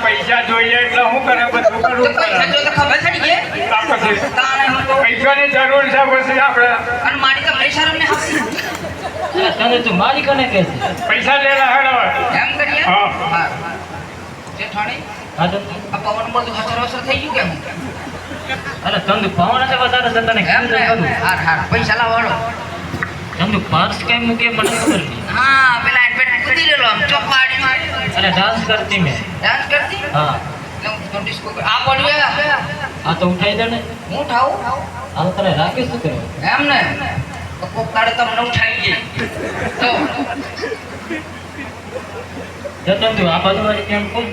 પૈસા જોઈએ એટલે હું કરે બધું કરવું ખબર પડી ગઈ પૈસાની જરૂર છે પછી આપણે અને મારી તો ભાઈ શરમ ને તને તું મારી કને કે છે પૈસા લેલા હેડો એમ કરીએ હા જે ઠાણી હા તો આ પવન બધું હસર હસર થઈ ગયું કેમ અરે તંદુ પાવન છે વધારે છે તને કેમ કરું હાર હાર પૈસા લાવવાનો તંદુ પર્સ કઈ મૂકે મને ખબર નહીં હા પેલા એડવેટ કૂદી લેલો આમ ચોપાડી મારી અરે ડાન્સ કરતી મેં ડાન્સ કરતી હા તો ડિસ્કો આ પડ્યો આ તો ઉઠાઈ દે ને હું ઉઠાવું આ તને રાખી શું કરે એમ ને તો કોક તારે તમને ઉઠાઈ ગઈ તો તંદુ આ બાજુ વાળી કેમ કોઈ